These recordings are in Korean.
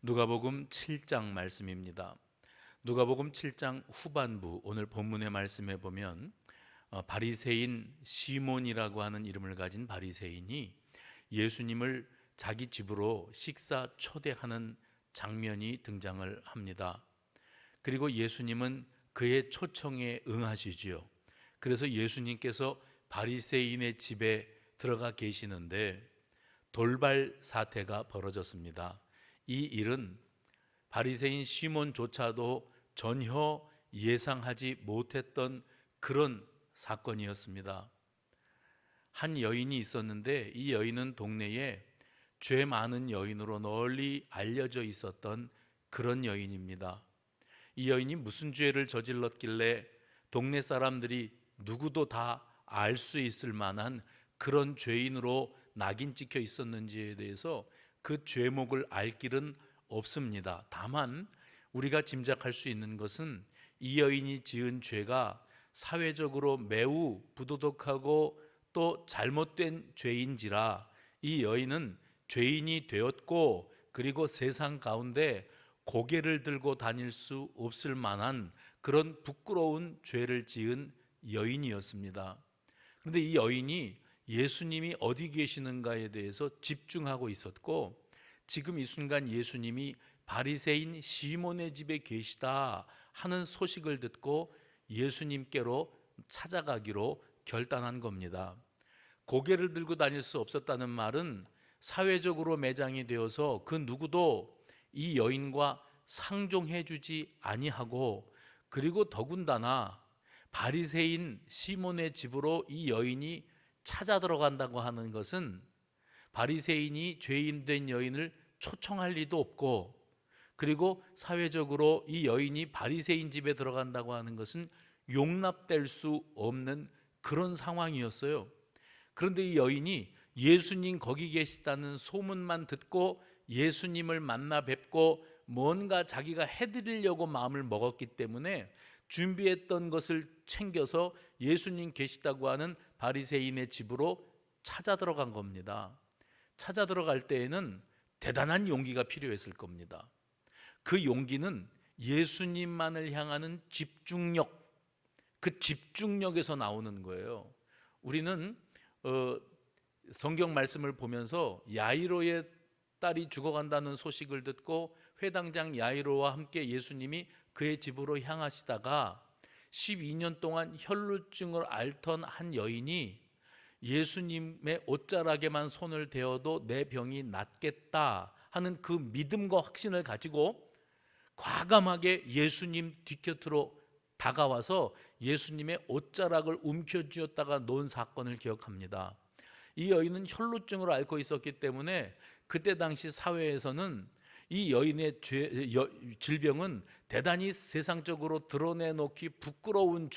누가복음 7장 말씀입니다. 누가복음 7장 후반부 오늘 본문의 말씀에 보면 바리새인 시몬이라고 하는 이름을 가진 바리새인이 예수님을 자기 집으로 식사 초대하는 장면이 등장을 합니다. 그리고 예수님은 그의 초청에 응하시지요. 그래서 예수님께서 바리새인의 집에 들어가 계시는데 돌발 사태가 벌어졌습니다. 이 일은 바리새인 시몬조차도 전혀 예상하지 못했던 그런 사건이었습니다. 한 여인이 있었는데 이 여인은 동네에 죄 많은 여인으로 널리 알려져 있었던 그런 여인입니다. 이 여인이 무슨 죄를 저질렀길래 동네 사람들이 누구도 다 알 수 있을 만한 그런 죄인으로 낙인 찍혀 있었는지에 대해서 그 죄목을 알 길은 없습니다. 다만 우리가 짐작할 수 있는 것은 이 여인이 지은 죄가 사회적으로 매우 부도덕하고 또 잘못된 죄인지라 이 여인은 죄인이 되었고 그리고 세상 가운데 고개를 들고 다닐 수 없을 만한 그런 부끄러운 죄를 지은 여인이었습니다. 그런데 이 여인이 예수님이 어디 계시는가에 대해서 집중하고 있었고 지금 이 순간 예수님이 바리새인 시몬의 집에 계시다 하는 소식을 듣고 예수님께로 찾아가기로 결단한 겁니다. 고개를 들고 다닐 수 없었다는 말은 사회적으로 매장이 되어서 그 누구도 이 여인과 상종해 주지 아니하고 그리고 더군다나 바리새인 시몬의 집으로 이 여인이 찾아 들어간다고 하는 것은 바리새인이 죄인된 여인을 초청할 리도 없고 그리고 사회적으로 이 여인이 바리새인 집에 들어간다고 하는 것은 용납될 수 없는 그런 상황이었어요. 그런데 이 여인이 예수님 거기 계시다는 소문만 듣고 예수님을 만나 뵙고 뭔가 자기가 해드리려고 마음을 먹었기 때문에 준비했던 것을 챙겨서 예수님 계시다고 하는 바리새인의 집으로 찾아 들어간 겁니다. 찾아 들어갈 때에는 대단한 용기가 필요했을 겁니다. 그 용기는 예수님만을 향하는 집중력, 그 집중력에서 나오는 거예요. 우리는 성경 말씀을 보면서 야이로의 딸이 죽어간다는 소식을 듣고 회당장 야이로와 함께 예수님이 그의 집으로 향하시다가 12년 동안 혈루증을 앓던 한 여인이 예수님의 옷자락에만 손을 대어도 내 병이 낫겠다 하는 그 믿음과 확신을 가지고 과감하게 예수님 뒷곁으로 다가와서 예수님의 옷자락을 움켜쥐었다가 놓은 사건을 기억합니다. 이 여인은 혈루증을 앓고 있었기 때문에 그때 당시 사회에서는 이 여인의 질병은 대단히 세상적으로 드러내놓기 부끄러운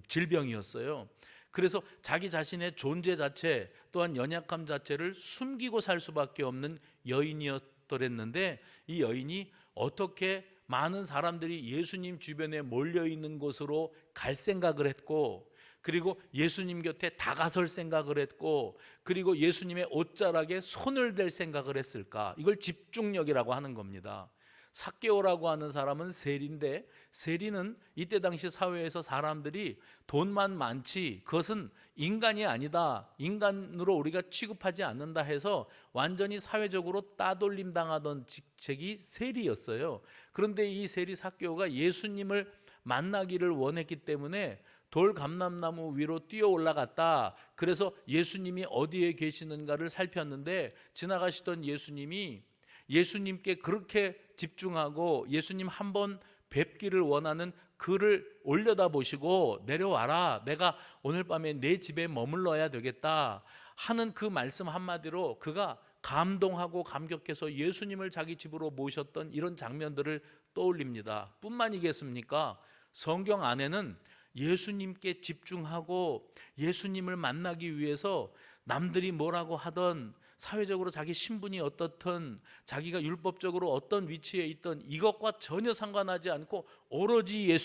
질병이었어요. 그래서 자기 자신의 존재 자체 또한 연약함 자체를 숨기고 살 수밖에 없는 여인이었더랬는데 이 여인이 어떻게 많은 사람들이 예수님 주변에 몰려있는 곳으로 갈 생각을 했고 그리고 예수님 곁에 다가설 생각을 했고 그리고 예수님의 옷자락에 손을 댈 생각을 했을까? 이걸 집중력이라고 하는 겁니다. 삭개오라고 하는 사람은 세리인데 세리는 이때 당시 사회에서 사람들이 돈만 많지 그것은 인간이 아니다, 인간으로 우리가 취급하지 않는다 해서 완전히 사회적으로 따돌림 당하던 직책이 세리였어요. 그런데 이 세리 삭개오가 예수님을 만나기를 원했기 때문에 돌 감람나무 위로 뛰어 올라갔다. 그래서 예수님이 어디에 계시는가를 살폈는데 지나가시던 예수님이 예수님께 그렇게 집중하고 예수님 한번 뵙기를 원하는 그를 올려다 보시고 내려와라, 내가 오늘 밤에 내 집에 머물러야 되겠다 하는 그 말씀 한마디로 그가 감동하고 감격해서 예수님을 자기 집으로 모셨던 이런 장면들을 떠올립니다. 뿐만이겠습니까? 성경 안에는 예수님께 집중하고 예수님을 만나기 위해서 남들이 뭐라고 하던 사회적으로 자기 신분이 어떻든 자기가 율법적으로 어떤 위치에 있든 이것과 전혀 상관하지 않고 오로지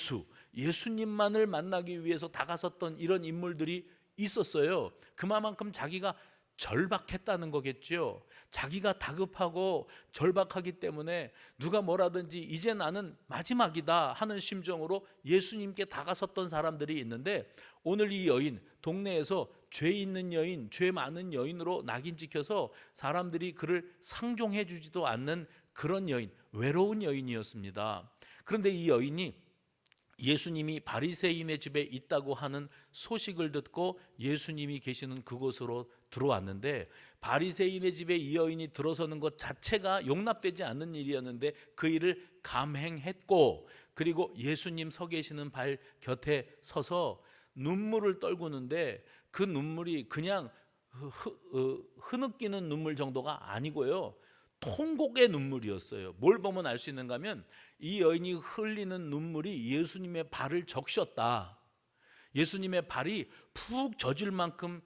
예수님만을 만나기 위해서 다가섰던 이런 인물들이 있었어요. 그만큼 자기가 절박했다는 거겠죠. 자기가 다급하고 절박하기 때문에 누가 뭐라든지 이제 나는 마지막이다 하는 심정으로 예수님께 다가섰던 사람들이 있는데, 오늘 이 여인, 동네에서 죄 있는 여인, 죄 많은 여인으로 낙인 찍혀서 사람들이 그를 상종해 주지도 않는 그런 여인, 외로운 여인이었습니다. 그런데 이 여인이 예수님이 바리새인의 집에 있다고 하는 소식을 듣고 예수님이 계시는 그곳으로 들어왔는데, 바리새인의 집에 이 여인이 들어서는 것 자체가 용납되지 않는 일이었는데 그 일을 감행했고, 그리고 예수님 서 계시는 발 곁에 서서 눈물을 떨구는데, 그 눈물이 그냥 흐느끼는 눈물 정도가 아니고요, 통곡의 눈물이었어요. 뭘 보면 알 수 있는가 하면 이 여인이 흘리는 눈물이 예수님의 발을 적셨다. 예수님의 발이 푹 젖을 만큼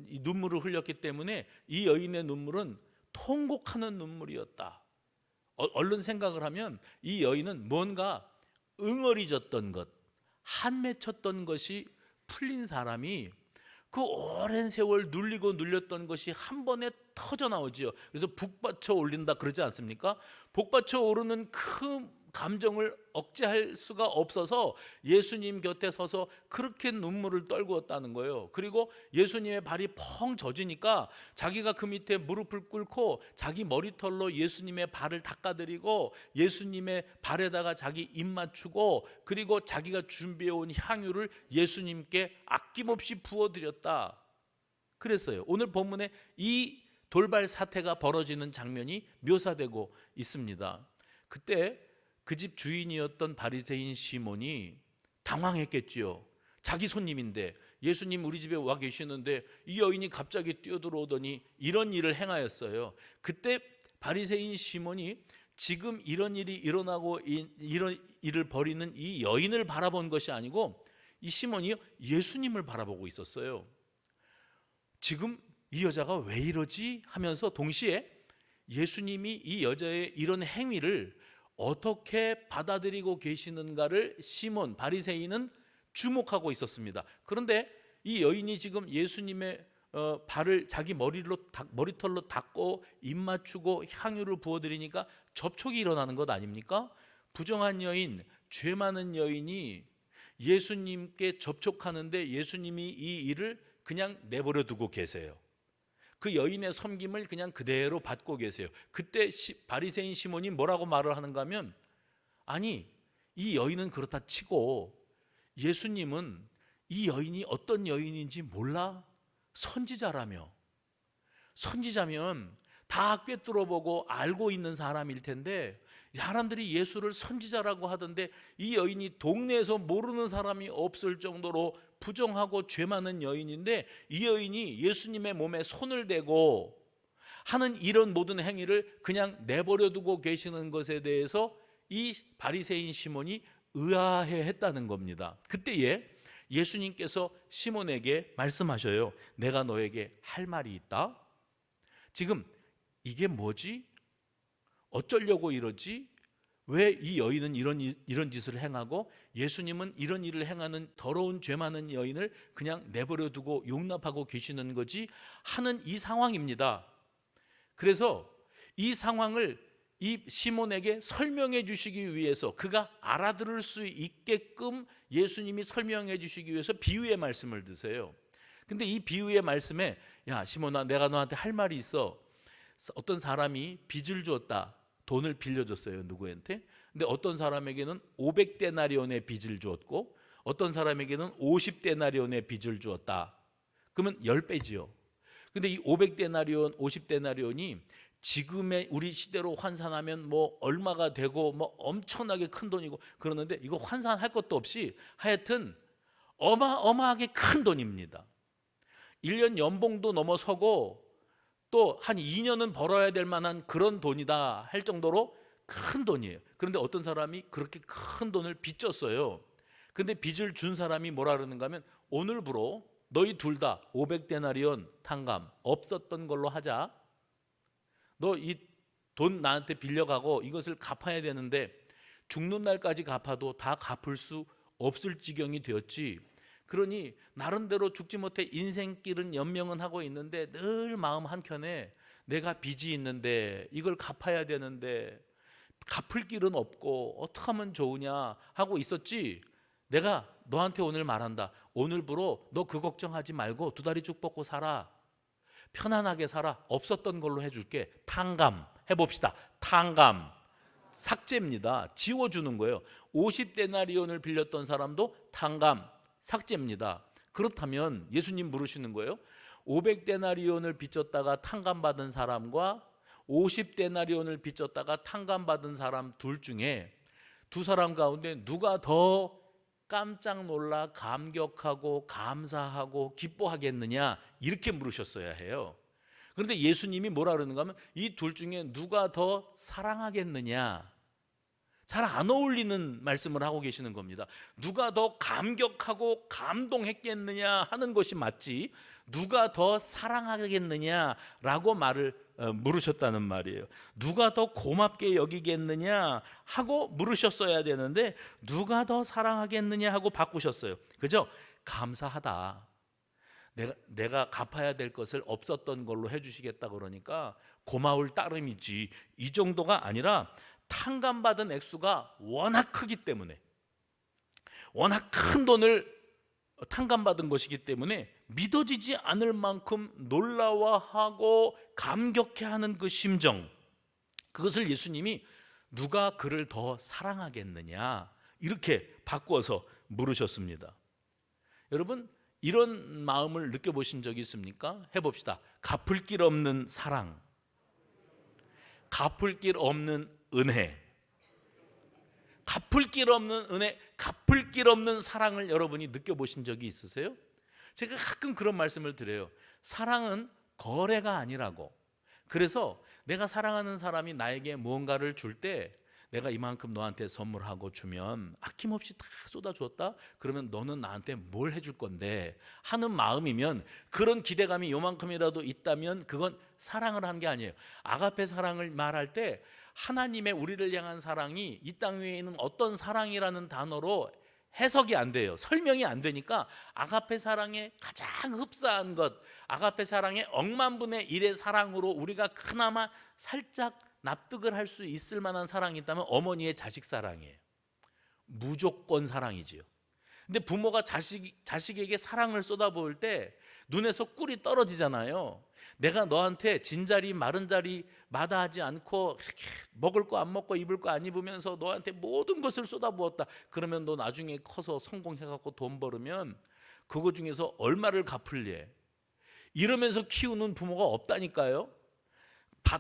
이 눈물을 흘렸기 때문에 이 여인의 눈물은 통곡하는 눈물이었다. 얼른 생각을 하면 이 여인은 뭔가 응어리졌던 것, 한 맺혔던 것이 풀린 사람이 그 오랜 세월 눌리고 눌렸던 것이 한 번에 터져 나오지요. 그래서 북받쳐 올린다 그러지 않습니까? 북받쳐 오르는 그 감정을 억제할 수가 없어서 예수님 곁에 서서 그렇게 눈물을 떨구었다는 거예요. 그리고 예수님의 발이 펑 젖으니까 자기가 그 밑에 무릎을 꿇고 자기 머리털로 예수님의 발을 닦아드리고 예수님의 발에다가 자기 입 맞추고, 그리고 자기가 준비해온 향유를 예수님께 아낌없이 부어드렸다 그랬어요. 오늘 본문에 이 돌발 사태가 벌어지는 장면이 묘사되고 있습니다. 그때 그 집 주인이었던 바리새인 시몬이 당황했겠지요. 자기 손님인데, 예수님 우리 집에 와 계시는데 이 여인이 갑자기 뛰어들어오더니 이런 일을 행하였어요. 그때 바리새인 시몬이 지금 이런 일이 일어나고 이런 일을 벌이는 이 여인을 바라본 것이 아니고 이 시몬이 예수님을 바라보고 있었어요. 지금 이 여자가 왜 이러지 하면서 동시에 예수님이 이 여자의 이런 행위를 어떻게 받아들이고 계시는가를 시몬 바리새인은 주목하고 있었습니다. 그런데 이 여인이 지금 예수님의 발을 자기 머리털로 닦고 입 맞추고 향유를 부어드리니까 접촉이 일어나는 것 아닙니까? 부정한 여인, 죄 많은 여인이 예수님께 접촉하는데 예수님이 이 일을 그냥 내버려 두고 계세요. 그 여인의 섬김을 그냥 그대로 받고 계세요. 그때 바리새인 시몬이 뭐라고 말을 하는가 하면, 아니 이 여인은 그렇다 치고 예수님은 이 여인이 어떤 여인인지 몰라? 선지자라며. 선지자면 다 꿰뚫어보고 알고 있는 사람일 텐데 사람들이 예수를 선지자라고 하던데 이 여인이 동네에서 모르는 사람이 없을 정도로 부정하고 죄 많은 여인인데 이 여인이 예수님의 몸에 손을 대고 하는 이런 모든 행위를 그냥 내버려 두고 계시는 것에 대해서 이 바리새인 시몬이 의아해했다는 겁니다. 그때에 예수님께서 시몬에게 말씀하셔요. 내가 너에게 할 말이 있다. 지금 이게 뭐지? 어쩌려고 이러지? 왜 이 여인은 이런 짓을 행하고 예수님은 이런 일을 행하는 더러운 죄 많은 여인을 그냥 내버려 두고 용납하고 계시는 거지? 하는 이 상황입니다. 그래서 이 상황을 이 시몬에게 설명해 주시기 위해서, 그가 알아들을 수 있게끔 예수님이 설명해 주시기 위해서 비유의 말씀을 드세요. 근데 이 비유의 말씀에, 야 시몬아, 내가 너한테 할 말이 있어. 어떤 사람이 빚을 주었다. 돈을 빌려줬어요, 누구한테? 근데 어떤 사람에게는 500데나리온의 빚을 주었고 어떤 사람에게는 50데나리온의 빚을 주었다. 그러면 10배지요. 근데 이 500데나리온, 50데나리온이 지금의 우리 시대로 환산하면 뭐 얼마가 되고 뭐 엄청나게 큰 돈이고 그러는데, 이거 환산할 것도 없이 하여튼 어마어마하게 큰 돈입니다. 1년 연봉도 넘어서고 또 한 2년은 벌어야 될 만한 그런 돈이다 할 정도로 큰 돈이에요. 그런데 어떤 사람이 그렇게 큰 돈을 빚졌어요. 근데 빚을 준 사람이 뭐라 그러는가 하면, 오늘부로 너희 둘 다 500데나리온 탕감 없었던 걸로 하자. 너 이 돈 나한테 빌려가고 이것을 갚아야 되는데 죽는 날까지 갚아도 다 갚을 수 없을 지경이 되었지. 그러니 나름대로 죽지 못해 인생길은 연명은 하고 있는데 늘 마음 한켠에 내가 빚이 있는데 이걸 갚아야 되는데 갚을 길은 없고 어떻게 하면 좋으냐 하고 있었지. 내가 너한테 오늘 말한다. 오늘부로 너 그 걱정하지 말고 두 다리 쭉 뻗고 살아. 편안하게 살아. 없었던 걸로 해줄게. 탕감 해봅시다. 탕감 삭제입니다. 지워주는 거예요. 50데나리온을 빌렸던 사람도 탕감 삭제입니다. 그렇다면 예수님 물으시는 거예요. 500데나리온을 빚졌다가 탕감받은 사람과 50데나리온을 빚졌다가 탕감받은 사람 둘 중에 두 사람 가운데 누가 더 깜짝 놀라 감격하고 감사하고 기뻐하겠느냐 이렇게 물으셨어야 해요. 그런데 예수님이 뭐라 그러는가 하면 이 둘 중에 누가 더 사랑하겠느냐, 잘 안 어울리는 말씀을 하고 계시는 겁니다. 누가 더 감격하고 감동했겠느냐 하는 것이 맞지 누가 더 사랑하겠느냐라고 말을 물으셨다는 말이에요. 누가 더 고맙게 여기겠느냐 하고 물으셨어야 되는데 누가 더 사랑하겠느냐 하고 바꾸셨어요. 그죠? 감사하다. 내가 갚아야 될 것을 없었던 걸로 해주시겠다 그러니까 고마울 따름이지, 이 정도가 아니라 탕감받은 액수가 워낙 크기 때문에, 워낙 큰 돈을 탕감받은 것이기 때문에 믿어지지 않을 만큼 놀라워하고 감격해하는 그 심정, 그것을 예수님이 누가 그를 더 사랑하겠느냐 이렇게 바꾸어서 물으셨습니다. 여러분, 이런 마음을 느껴보신 적이 있습니까? 해봅시다. 갚을 길 없는 사랑, 갚을 길 없는 은혜, 갚을 길 없는 은혜, 갚을 길 없는 사랑을 여러분이 느껴보신 적이 있으세요? 제가 가끔 그런 말씀을 드려요. 사랑은 거래가 아니라고. 그래서 내가 사랑하는 사람이 나에게 무언가를 줄 때 내가 이만큼 너한테 선물하고 주면 아낌없이 다 쏟아주었다? 그러면 너는 나한테 뭘 해줄 건데 하는 마음이면, 그런 기대감이 요만큼이라도 있다면 그건 사랑을 한 게 아니에요. 아가페 사랑을 말할 때 하나님의 우리를 향한 사랑이 이 땅 위에 있는 어떤 사랑이라는 단어로 해석이 안 돼요. 설명이 안 되니까 아가페 사랑의 가장 흡사한 것, 아가페 사랑의 억만분의 1의 사랑으로 우리가 그나마 살짝 납득을 할 수 있을 만한 사랑이 있다면 어머니의 자식 사랑이에요. 무조건 사랑이지요. 근데 부모가 자식에게 사랑을 쏟아부을 때 눈에서 꿀이 떨어지잖아요. 내가 너한테 진자리 마른자리 마다하지 않고 이렇게 먹을 거 안 먹고 입을 거 안 입으면서 너한테 모든 것을 쏟아부었다. 그러면 너 나중에 커서 성공해갖고 돈 벌으면 그거 중에서 얼마를 갚을래? 이러면서 키우는 부모가 없다니까요.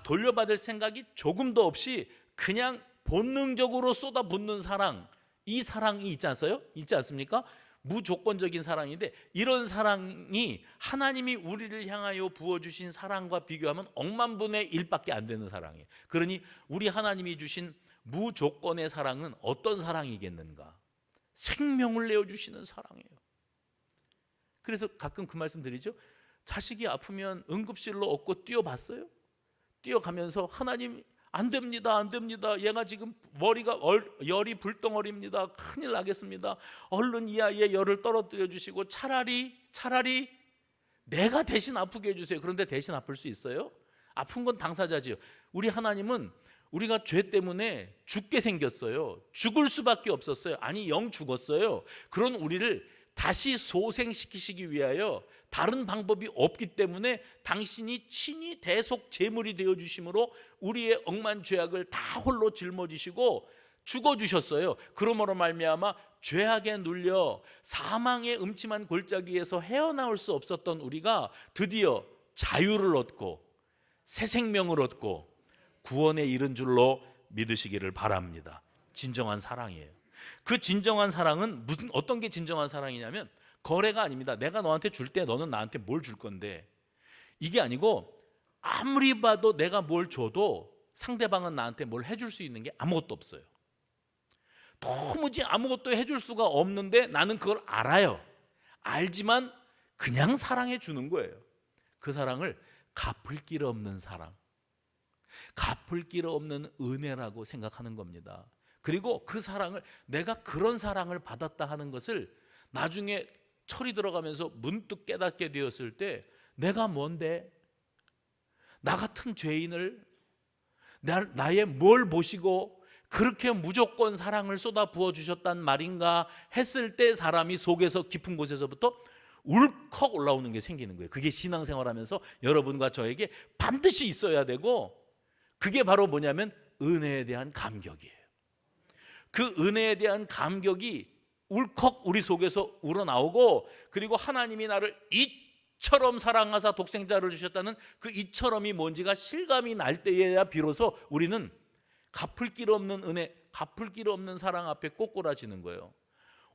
돌려받을 생각이 조금도 없이 그냥 본능적으로 쏟아붓는 사랑, 이 사랑이 있지 않어요? 있지 않습니까? 무조건적인 사랑인데, 이런 사랑이 하나님이 우리를 향하여 부어주신 사랑과 비교하면 억만분의 1밖에 안 되는 사랑이에요. 그러니 우리 하나님이 주신 무조건의 사랑은 어떤 사랑이겠는가? 생명을 내어주시는 사랑이에요. 그래서 가끔 그 말씀 드리죠. 자식이 아프면 응급실로 업고 뛰어봤어요? 뛰어가면서 하나님 안 됩니다, 안 됩니다. 얘가 지금 머리가 열이 불덩어리입니다. 큰일 나겠습니다. 얼른 이 아이의 열을 떨어뜨려 주시고 차라리 내가 대신 아프게 해주세요. 그런데 대신 아플 수 있어요? 아픈 건 당사자지요. 우리 하나님은 우리가 죄 때문에 죽게 생겼어요. 죽을 수밖에 없었어요. 아니, 영 죽었어요. 그런 우리를 다시 소생시키시기 위하여 다른 방법이 없기 때문에 당신이 친히 대속 제물이 되어주심으로 우리의 억만 죄악을 다 홀로 짊어지시고 죽어주셨어요. 그러므로 말미암아 죄악에 눌려 사망의 음침한 골짜기에서 헤어나올 수 없었던 우리가 드디어 자유를 얻고 새 생명을 얻고 구원에 이른 줄로 믿으시기를 바랍니다. 진정한 사랑이에요. 그 진정한 사랑은 어떤 게 진정한 사랑이냐면 거래가 아닙니다. 내가 너한테 줄 때 너는 나한테 뭘 줄 건데, 이게 아니고 아무리 봐도 내가 뭘 줘도 상대방은 나한테 뭘 해줄 수 있는 게 아무것도 없어요. 도무지 아무것도 해줄 수가 없는데 나는 그걸 알아요. 알지만 그냥 사랑해 주는 거예요. 그 사랑을 갚을 길 없는 사랑, 갚을 길 없는 은혜라고 생각하는 겁니다. 그리고 그 사랑을, 내가 그런 사랑을 받았다 하는 것을 나중에 철이 들어가면서 문득 깨닫게 되었을 때 내가 뭔데? 나 같은 죄인을 나의 뭘 보시고 그렇게 무조건 사랑을 쏟아 부어 주셨단 말인가 했을 때 사람이 속에서 깊은 곳에서부터 울컥 올라오는 게 생기는 거예요. 그게 신앙생활하면서 여러분과 저에게 반드시 있어야 되고, 그게 바로 뭐냐면 은혜에 대한 감격이에요. 그 은혜에 대한 감격이 울컥 우리 속에서 우러나오고, 그리고 하나님이 나를 이처럼 사랑하사 독생자를 주셨다는 그 이처럼이 뭔지가 실감이 날 때에야 비로소 우리는 갚을 길 없는 은혜, 갚을 길 없는 사랑 앞에 꼬꾸라지는 거예요.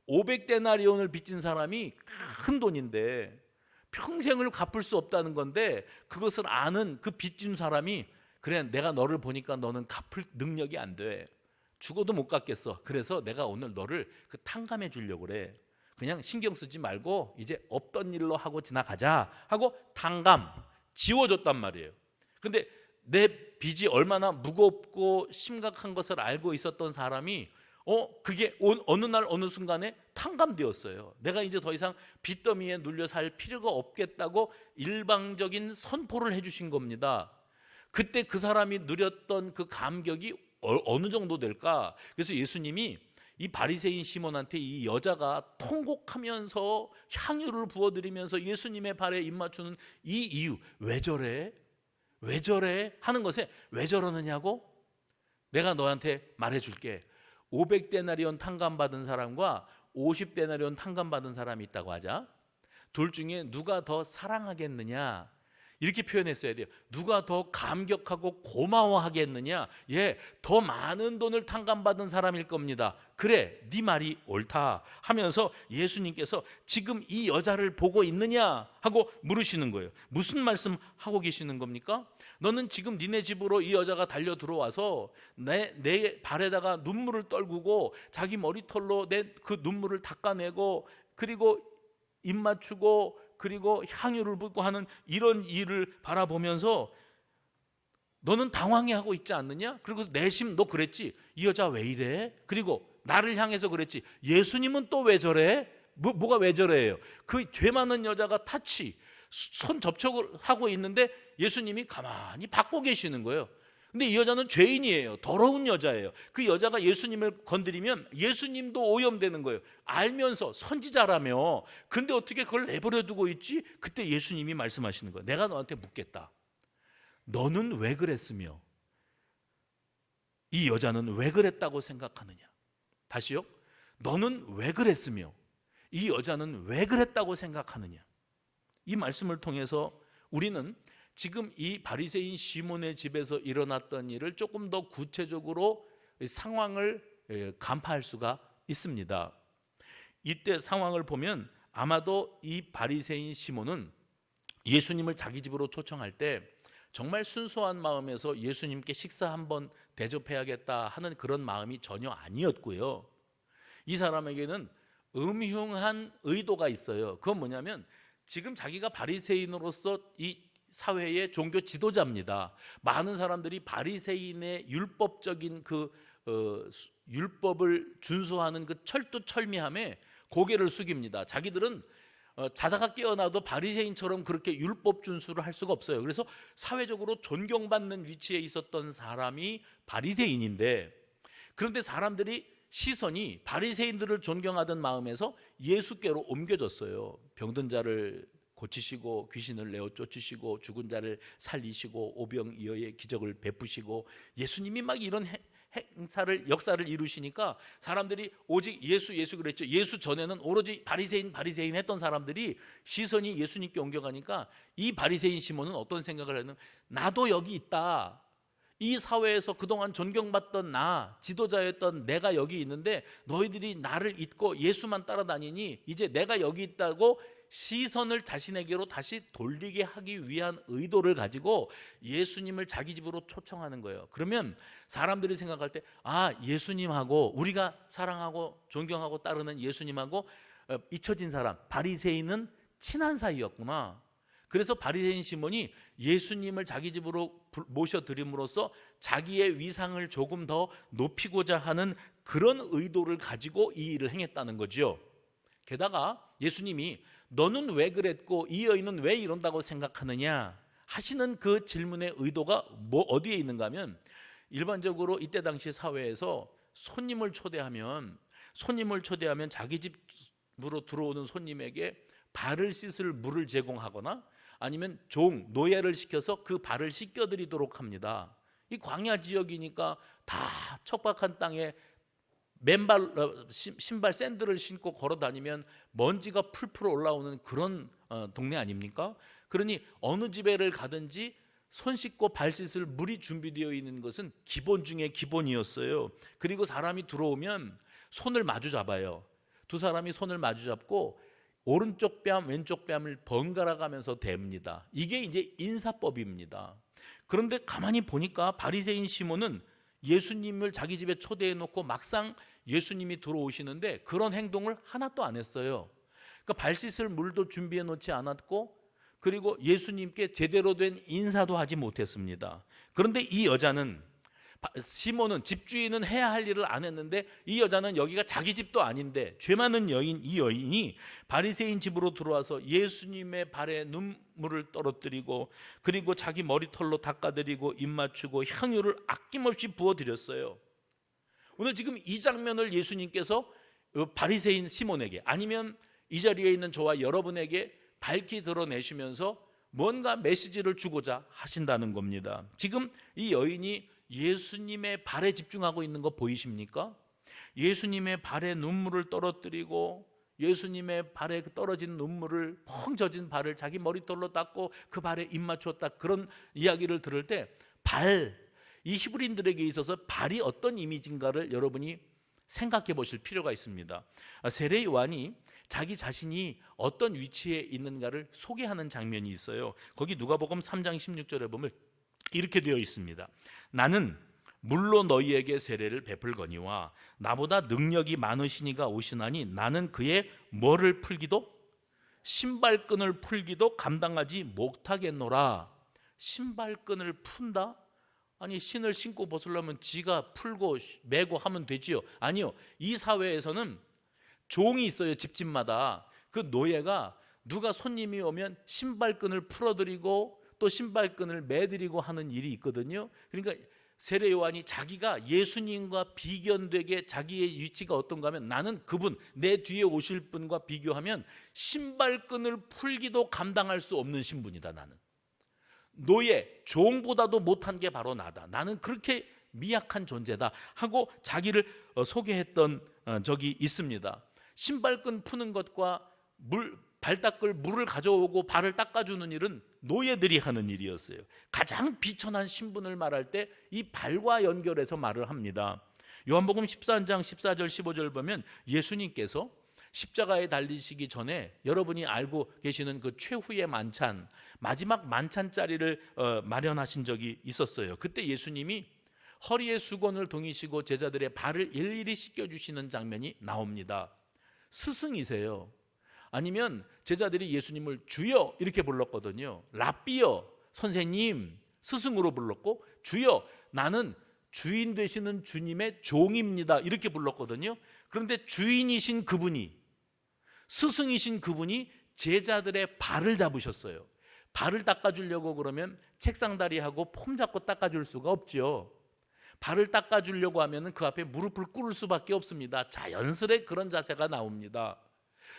500데나리온을 빚진 사람이 큰 돈인데 평생을 갚을 수 없다는 건데, 그것을 아는 그 빚진 사람이 그래, 내가 너를 보니까 너는 갚을 능력이 안 돼. 죽어도 못 갚겠어. 그래서 내가 오늘 너를 그 탕감해 주려고 그래. 그냥 신경 쓰지 말고 이제 없던 일로 하고 지나가자 하고 탕감 지워줬단 말이에요. 근데 내 빚이 얼마나 무겁고 심각한 것을 알고 있었던 사람이 그게 어느 날 어느 순간에 탕감되었어요. 내가 이제 더 이상 빚더미에 눌려 살 필요가 없겠다고 일방적인 선포를 해주신 겁니다. 그때 그 사람이 누렸던 그 감격이 어느 정도 될까? 그래서 예수님이 이 바리새인 시몬한테 이 여자가 통곡하면서 향유를 부어드리면서 예수님의 발에 입 맞추는 이 이유, 왜 저래? 왜 저래? 하는 것에 왜 저러느냐고? 내가 너한테 말해줄게. 500데나리온 탕감받은 사람과 50데나리온 탕감받은 사람이 있다고 하자. 둘 중에 누가 더 사랑하겠느냐? 이렇게 표현했어야 돼요. 누가 더 감격하고 고마워하겠느냐? 더 많은 돈을 탕감받은 사람일 겁니다. 그래, 네 말이 옳다 하면서 예수님께서 지금 이 여자를 보고 있느냐 하고 물으시는 거예요. 무슨 말씀 하고 계시는 겁니까? 너는 지금 니네 집으로 이 여자가 달려 들어와서 내 발에다가 눈물을 떨구고 자기 머리털로 내 그 눈물을 닦아내고 그리고 입 맞추고 그리고 향유를 붓고 하는 이런 일을 바라보면서 너는 당황해하고 있지 않느냐? 그리고 내심 너 그랬지? 이 여자 왜 이래? 그리고 나를 향해서 그랬지? 예수님은 또 왜 저래? 뭐가 왜 저래요? 그 죄 많은 여자가 손 접촉을 하고 있는데 예수님이 가만히 받고 계시는 거예요. 근데 이 여자는 죄인이에요. 더러운 여자예요. 그 여자가 예수님을 건드리면 예수님도 오염되는 거예요. 알면서 선지자라며. 근데 어떻게 그걸 내버려 두고 있지? 그때 예수님이 말씀하시는 거예요. 내가 너한테 묻겠다. 너는 왜 그랬으며 이 여자는 왜 그랬다고 생각하느냐? 다시요. 너는 왜 그랬으며 이 여자는 왜 그랬다고 생각하느냐? 이 말씀을 통해서 우리는 지금 이 바리새인 시몬의 집에서 일어났던 일을 조금 더 구체적으로 상황을 간파할 수가 있습니다. 이때 상황을 보면 아마도 이 바리새인 시몬은 예수님을 자기 집으로 초청할 때 정말 순수한 마음에서 예수님께 식사 한번 대접해야겠다 하는 그런 마음이 전혀 아니었고요. 이 사람에게는 음흉한 의도가 있어요. 그건 뭐냐면 지금 자기가 바리새인으로서 이 사회의 종교 지도자입니다. 많은 사람들이 바리새인의 율법적인 율법을 준수하는 그 철두철미함에 고개를 숙입니다. 자기들은 자다가 깨어나도 바리새인처럼 그렇게 율법 준수를 할 수가 없어요. 그래서 사회적으로 존경받는 위치에 있었던 사람이 바리새인인데, 그런데 사람들이 시선이 바리새인들을 존경하던 마음에서 예수께로 옮겨졌어요. 병든 자를 고치시고 귀신을 내어 쫓으시고 죽은 자를 살리시고 오병이어의 기적을 베푸시고 예수님이 막 이런 역사를 이루시니까 사람들이 오직 예수 그랬죠. 예수 전에는 오로지 바리새인 했던 사람들이 시선이 예수님께 옮겨가니까 이 바리새인 시몬은 어떤 생각을 하냐면 나도 여기 있다. 이 사회에서 그동안 존경받던 지도자였던 내가 여기 있는데 너희들이 나를 잊고 예수만 따라다니니 이제 내가 여기 있다고 시선을 자신에게로 다시 돌리게 하기 위한 의도를 가지고 예수님을 자기 집으로 초청하는 거예요. 그러면 사람들이 생각할 때 예수님하고 우리가 사랑하고 존경하고 따르는 예수님하고 잊혀진 사람 바리새인은 친한 사이였구나. 그래서 바리새인 시몬이 예수님을 자기 집으로 모셔드림으로써 자기의 위상을 조금 더 높이고자 하는 그런 의도를 가지고 이 일을 행했다는 거죠. 게다가 예수님이 너는 왜 그랬고 이 여인은 왜 이런다고 생각하느냐 하시는 그 질문의 의도가 어디에 있는가 하면, 일반적으로 이때 당시 사회에서 손님을 초대하면 자기 집으로 들어오는 손님에게 발을 씻을 물을 제공하거나 아니면 노예를 시켜서 그 발을 씻겨드리도록 합니다. 이 광야 지역이니까 다 척박한 땅에 신발 샌들을 신고 걸어 다니면 먼지가 풀풀 올라오는 그런 동네 아닙니까? 그러니 어느 집에를 가든지 손 씻고 발 씻을 물이 준비되어 있는 것은 기본 중에 기본이었어요. 그리고 사람이 들어오면 손을 마주 잡아요. 두 사람이 손을 마주 잡고 오른쪽 뺨 왼쪽 뺨을 번갈아 가면서 댑니다. 이게 이제 인사법입니다. 그런데 가만히 보니까 바리새인 시몬은 예수님을 자기 집에 초대해 놓고 막상 예수님이 들어오시는데 그런 행동을 하나도 안 했어요. 그러니까 발 씻을 물도 준비해 놓지 않았고, 그리고 예수님께 제대로 된 인사도 하지 못했습니다. 그런데 이 여자는, 시몬은, 집주인은 해야 할 일을 안 했는데 이 여자는 여기가 자기 집도 아닌데 죄 많은 이 여인이 바리새인 집으로 들어와서 예수님의 발에 눈물을 떨어뜨리고 그리고 자기 머리털로 닦아드리고 입 맞추고 향유를 아낌없이 부어드렸어요. 오늘 지금 이 장면을 예수님께서 바리새인 시몬에게, 아니면 이 자리에 있는 저와 여러분에게 밝히 드러내시면서 뭔가 메시지를 주고자 하신다는 겁니다. 지금 이 여인이 예수님의 발에 집중하고 있는 거 보이십니까? 예수님의 발에 눈물을 떨어뜨리고 예수님의 발에 떨어진 눈물을, 펑 젖은 발을 자기 머리털로 닦고 그 발에 입 맞추었다, 그런 이야기를 들을 때 이 히브리인들에게 있어서 발이 어떤 이미지인가를 여러분이 생각해 보실 필요가 있습니다. 세례 요한이 자기 자신이 어떤 위치에 있는가를 소개하는 장면이 있어요. 거기 누가복음 3장 16절에 보면 이렇게 되어 있습니다. 나는 물로 너희에게 세례를 베풀거니와 나보다 능력이 많으시니가 오시나니 나는 그의 뭐를 풀기도, 신발끈을 풀기도 감당하지 못하겠노라. 신발끈을 푼다? 아니, 신을 신고 벗으려면 지가 풀고 매고 하면 되지요. 아니요, 이 사회에서는 종이 있어요. 집집마다 그 노예가 누가 손님이 오면 신발끈을 풀어드리고 또 신발끈을 매드리고 하는 일이 있거든요. 그러니까 세례 요한이 자기가 예수님과 비견되게 자기의 위치가 어떤가 하면, 나는 그분, 내 뒤에 오실 분과 비교하면 신발끈을 풀기도 감당할 수 없는 신분이다. 나는 노예, 종보다도 못한 게 바로 나다. 나는 그렇게 미약한 존재다 하고 자기를 소개했던 적이 있습니다. 신발끈 푸는 것과 발 닦을 물을 가져오고 발을 닦아주는 일은 노예들이 하는 일이었어요. 가장 비천한 신분을 말할 때 이 발과 연결해서 말을 합니다. 요한복음 13장 14절 15절 보면 예수님께서 십자가에 달리시기 전에 여러분이 알고 계시는 그 최후의 만찬, 마지막 만찬 자리를 마련하신 적이 있었어요. 그때 예수님이 허리에 수건을 동이시고 제자들의 발을 일일이 씻겨주시는 장면이 나옵니다. 스승이세요. 아니면 제자들이 예수님을 주여 이렇게 불렀거든요. 랍비여, 선생님, 스승으로 불렀고, 주여, 나는 주인 되시는 주님의 종입니다, 이렇게 불렀거든요. 그런데 주인이신 그분이, 스승이신 그분이 제자들의 발을 잡으셨어요. 발을 닦아주려고 그러면 책상다리하고 폼 잡고 닦아줄 수가 없죠. 발을 닦아주려고 하면 그 앞에 무릎을 꿇을 수밖에 없습니다. 자연스레 그런 자세가 나옵니다.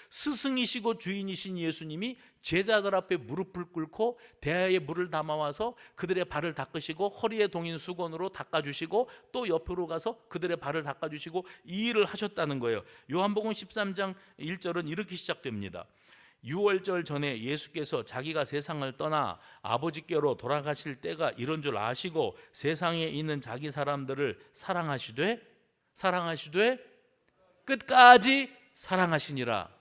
스승이시고 주인이신 예수님이 제자들 앞에 무릎을 꿇고 대야에 물을 담아와서 그들의 발을 닦으시고 허리에 동인 수건으로 닦아주시고 또 옆으로 가서 그들의 발을 닦아주시고 이 일을 하셨다는 거예요. 요한복음 13장 1절은 이렇게 시작됩니다. 6월절 전에 예수께서 자기가 세상을 떠나 아버지께로 돌아가실 때가 이런 줄 아시고 세상에 있는 자기 사람들을 사랑하시되 끝까지 사랑하시니라.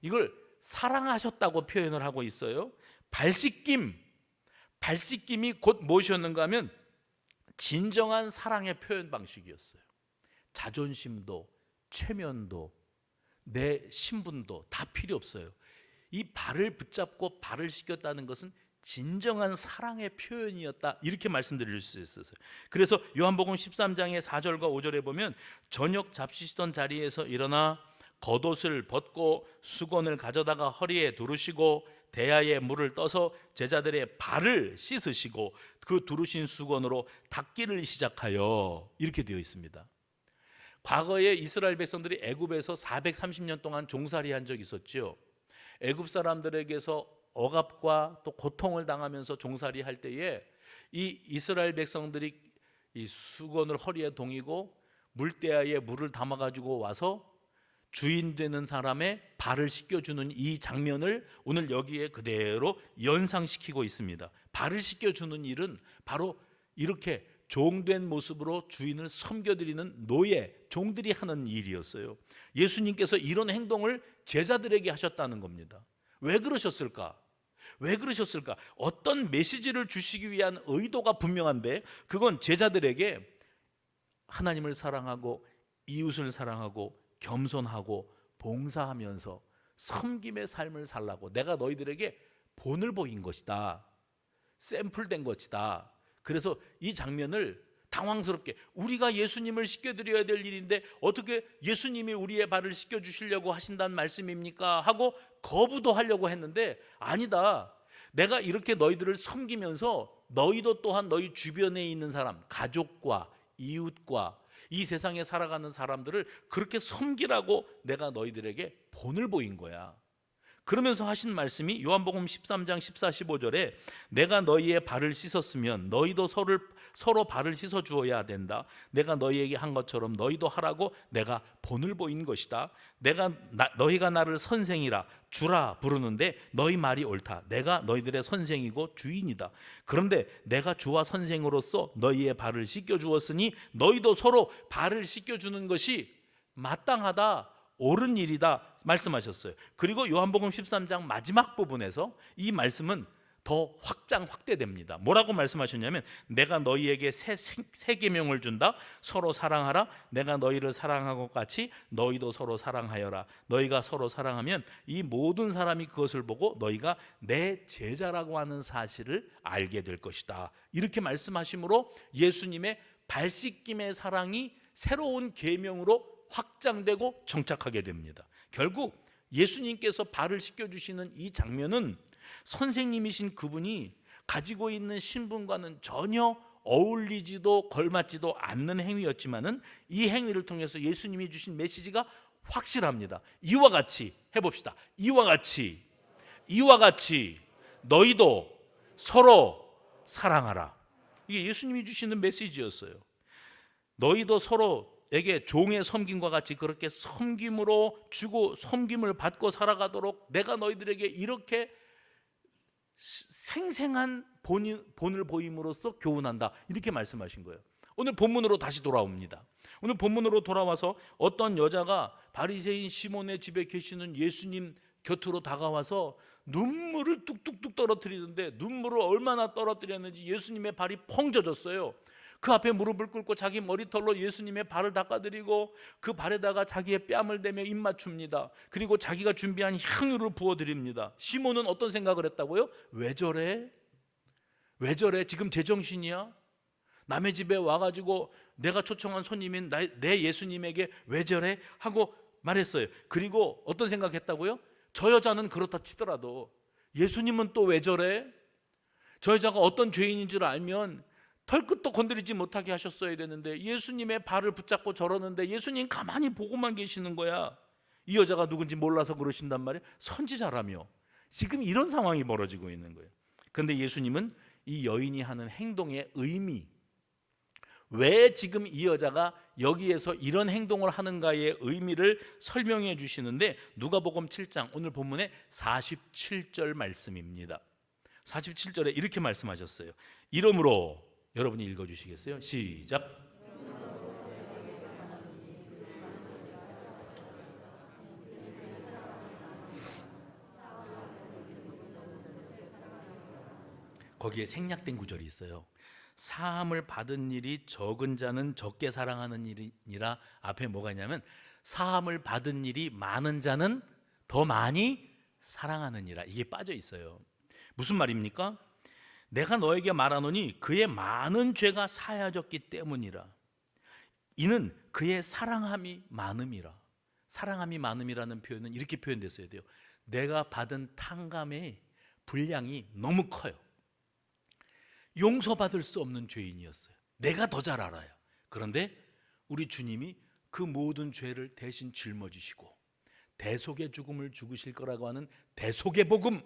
이걸 사랑하셨다고 표현을 하고 있어요. 발씻김이 곧 무엇이었는가 하면 진정한 사랑의 표현 방식이었어요. 자존심도 체면도 내 신분도 다 필요 없어요. 이 발을 붙잡고 발을 씻겼다는 것은 진정한 사랑의 표현이었다, 이렇게 말씀드릴 수 있었어요. 그래서 요한복음 13장의 4절과 5절에 보면 저녁 잡수시던 자리에서 일어나 겉옷을 벗고 수건을 가져다가 허리에 두르시고 대야에 물을 떠서 제자들의 발을 씻으시고 그 두르신 수건으로 닦기를 시작하여, 이렇게 되어 있습니다. 과거에 이스라엘 백성들이 애굽에서 430년 동안 종살이한 적이 있었죠. 애굽 사람들에게서 억압과 또 고통을 당하면서 종살이할 때에 이 이스라엘 백성들이 이 수건을 허리에 동이고 물대야에 물을 담아 가지고 와서 주인 되는 사람의 발을 씻겨주는 이 장면을 오늘 여기에 그대로 연상시키고 있습니다. 발을 씻겨주는 일은 바로 이렇게 종된 모습으로 주인을 섬겨드리는 노예, 종들이 하는 일이었어요. 예수님께서 이런 행동을 제자들에게 하셨다는 겁니다. 왜 그러셨을까? 왜 그러셨을까? 어떤 메시지를 주시기 위한 의도가 분명한데, 그건 제자들에게 하나님을 사랑하고 이웃을 사랑하고 겸손하고 봉사하면서 섬김의 삶을 살라고 내가 너희들에게 본을 보인 것이다, 샘플된 것이다. 그래서 이 장면을 당황스럽게, 우리가 예수님을 씻겨드려야 될 일인데 어떻게 예수님이 우리의 발을 씻겨주시려고 하신다는 말씀입니까? 하고 거부도 하려고 했는데, 아니다, 내가 이렇게 너희들을 섬기면서 너희도 또한 너희 주변에 있는 사람, 가족과 이웃과 이 세상에 살아가는 사람들을 그렇게 섬기라고 내가 너희들에게 본을 보인 거야. 그러면서 하신 말씀이 요한복음 13장 14, 15절에 내가 너희의 발을 씻었으면 너희도 서로 발을 씻어 주어야 된다. 내가 너희에게 한 것처럼 너희도 하라고 내가 본을 보인 것이다. 너희가 나를 선생이라 주라 부르는데 너희 말이 옳다. 내가 너희들의 선생이고 주인이다. 그런데 내가 주와 선생으로서 너희의 발을 씻겨 주었으니 너희도 서로 발을 씻겨 주는 것이 마땅하다, 옳은 일이다 말씀하셨어요. 그리고 요한복음 13장 마지막 부분에서 이 말씀은 더 확대됩니다. 뭐라고 말씀하셨냐면 내가 너희에게 새 계명을 준다. 서로 사랑하라. 내가 너희를 사랑한 것 같이 너희도 서로 사랑하여라. 너희가 서로 사랑하면 이 모든 사람이 그것을 보고 너희가 내 제자라고 하는 사실을 알게 될 것이다. 이렇게 말씀하심으로 예수님의 발 씻김의 사랑이 새로운 계명으로 확장되고 정착하게 됩니다. 결국 예수님께서 발을 씻겨주시는 이 장면은 선생님이신 그분이 가지고 있는 신분과는 전혀 어울리지도 걸맞지도 않는 행위였지만은 이 행위를 통해서 예수님이 주신 메시지가 확실합니다. 이와 같이 해봅시다. 이와 같이 너희도 서로 사랑하라. 이게 예수님이 주시는 메시지였어요. 너희도 서로에게 종의 섬김과 같이 그렇게 섬김으로 주고 섬김을 받고 살아가도록 내가 너희들에게 이렇게 생생한 본을 보임으로써 교훈한다, 이렇게 말씀하신 거예요. 오늘 본문으로 다시 돌아옵니다. 오늘 본문으로 돌아와서 어떤 여자가 바리새인 시몬의 집에 계시는 예수님 곁으로 다가와서 눈물을 뚝뚝뚝 떨어뜨리는데, 눈물을 얼마나 떨어뜨렸는지 예수님의 발이 펑 젖었어요. 그 앞에 무릎을 꿇고 자기 머리털로 예수님의 발을 닦아드리고 그 발에다가 자기의 뺨을 대며 입 맞춥니다. 그리고 자기가 준비한 향유를 부어드립니다. 시몬은 어떤 생각을 했다고요? 왜 저래? 왜 저래? 지금 제정신이야? 남의 집에 와가지고 내가 초청한 손님인 내 예수님에게 왜 저래? 하고 말했어요. 그리고 어떤 생각했다고요? 저 여자는 그렇다 치더라도 예수님은 또 왜 저래? 저 여자가 어떤 죄인인 줄 알면 털끝도 건드리지 못하게 하셨어야 되는데 예수님의 발을 붙잡고 저러는데 예수님 가만히 보고만 계시는 거야. 이 여자가 누군지 몰라서 그러신단 말이에요. 선지자라며. 지금 이런 상황이 벌어지고 있는 거예요. 그런데 예수님은 이 여인이 하는 행동의 의미, 왜 지금 이 여자가 여기에서 이런 행동을 하는가의 의미를 설명해 주시는데, 누가복음 7장 오늘 본문의 47절 말씀입니다. 47절에 이렇게 말씀하셨어요. 이러므로, 여러분이 읽어주시겠어요? 시작. 거기에 생략된 구절이 있어요. 사함을 받은 일이 적은 자는 적게 사랑하는 일이니라. 앞에 뭐가 있냐면 사함을 받은 일이 많은 자는 더 많이 사랑하느니라. 이게 빠져 있어요. 무슨 말입니까? 내가 너에게 말하노니 그의 많은 죄가 사하여졌기 때문이라. 이는 그의 사랑함이 많음이라. 사랑함이 많음이라는 표현은 이렇게 표현됐어야 돼요. 내가 받은 탕감의 분량이 너무 커요. 용서받을 수 없는 죄인이었어요. 내가 더 잘 알아요. 그런데 우리 주님이 그 모든 죄를 대신 짊어지시고 대속의 죽음을 죽으실 거라고 하는 대속의 복음,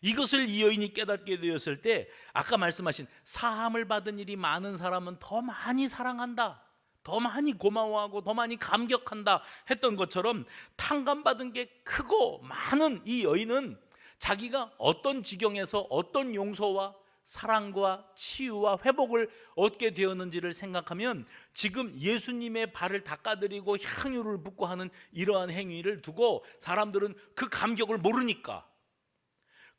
이것을 이 여인이 깨닫게 되었을 때 아까 말씀하신 사함을 받은 일이 많은 사람은 더 많이 사랑한다, 더 많이 고마워하고 더 많이 감격한다 했던 것처럼 탕감받은 게 크고 많은 이 여인은 자기가 어떤 지경에서 어떤 용서와 사랑과 치유와 회복을 얻게 되었는지를 생각하면 지금 예수님의 발을 닦아드리고 향유를 붓고 하는 이러한 행위를 두고 사람들은 그 감격을 모르니까,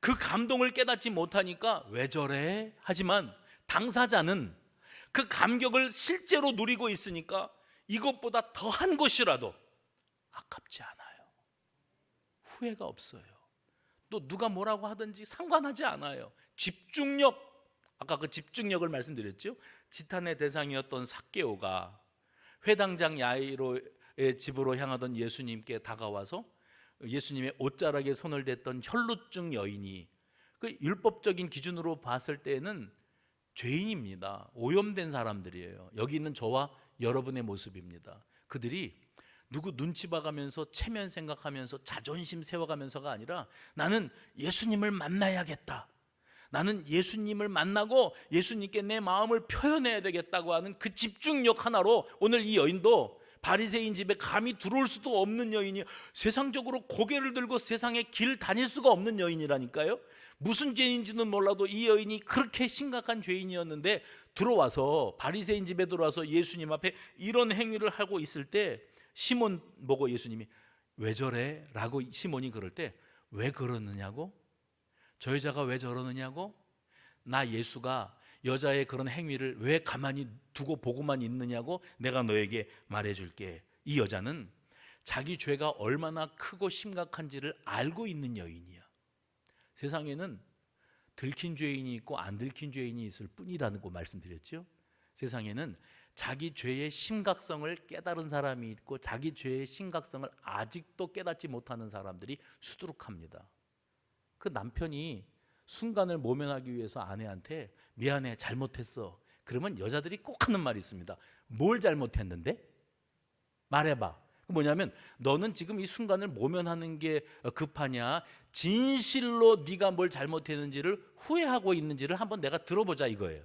그 감동을 깨닫지 못하니까 왜 저래? 하지만 당사자는 그 감격을 실제로 누리고 있으니까 이것보다 더한 것이라도 아깝지 않아요. 후회가 없어요. 또 누가 뭐라고 하든지 상관하지 않아요. 집중력, 아까 그 집중력을 말씀드렸죠. 지탄의 대상이었던 삭개오가 회당장 야이로의 집으로 향하던 예수님께 다가와서 예수님의 옷자락에 손을 댔던 혈루증 여인이 그 율법적인 기준으로 봤을 때는 죄인입니다. 오염된 사람들이에요. 여기 있는 저와 여러분의 모습입니다. 그들이 누구 눈치 봐가면서 체면 생각하면서 자존심 세워가면서가 아니라 나는 예수님을 만나야겠다, 나는 예수님을 만나고 예수님께 내 마음을 표현해야 되겠다고 하는 그 집중력 하나로 오늘 이 여인도 바리새인 집에 감히 들어올 수도 없는 여인이, 세상적으로 고개를 들고 세상에 길 다닐 수가 없는 여인이라니까요. 무슨 죄인지는 몰라도 이 여인이 그렇게 심각한 죄인이었는데 들어와서 바리새인 집에 들어와서 예수님 앞에 이런 행위를 하고 있을 때 시몬 보고 예수님이 왜 저래? 라고 시몬이 그럴 때 왜 그러느냐고? 저 여자가 왜 저러느냐고? 나 예수가 여자의 그런 행위를 왜 가만히 두고 보고만 있느냐고 내가 너에게 말해줄게. 이 여자는 자기 죄가 얼마나 크고 심각한지를 알고 있는 여인이야. 세상에는 들킨 죄인이 있고 안 들킨 죄인이 있을 뿐이라는 거 말씀드렸죠. 세상에는 자기 죄의 심각성을 깨달은 사람이 있고 자기 죄의 심각성을 아직도 깨닫지 못하는 사람들이 수두룩합니다. 그 남편이 순간을 모면하기 위해서 아내한테 미안해, 잘못했어. 그러면 여자들이 꼭 하는 말이 있습니다. 뭘 잘못했는데? 말해봐. 뭐냐면 너는 지금 이 순간을 모면하는 게 급하냐, 진실로 네가 뭘 잘못했는지를 후회하고 있는지를 한번 내가 들어보자 이거예요.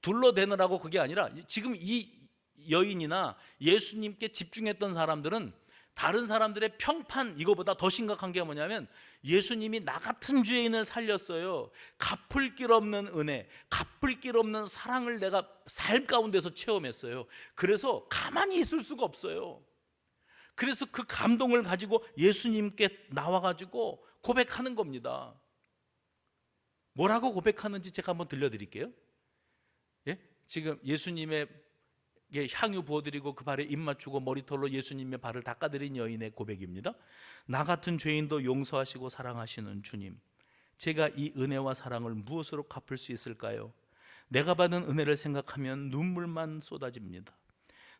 둘러대느라고 그게 아니라 지금 이 여인이나 예수님께 집중했던 사람들은 다른 사람들의 평판, 이거보다 더 심각한 게 뭐냐면 예수님이 나 같은 죄인을 살렸어요. 갚을 길 없는 은혜, 갚을 길 없는 사랑을 내가 삶 가운데서 체험했어요. 그래서 가만히 있을 수가 없어요. 그래서 그 감동을 가지고 예수님께 나와가지고 고백하는 겁니다. 뭐라고 고백하는지 제가 한번 들려드릴게요. 예? 지금 예수님의 향유 부어드리고 그 발에 입 맞추고 머리털로 예수님의 발을 닦아드린 여인의 고백입니다. 나 같은 죄인도 용서하시고 사랑하시는 주님, 제가 이 은혜와 사랑을 무엇으로 갚을 수 있을까요? 내가 받은 은혜를 생각하면 눈물만 쏟아집니다.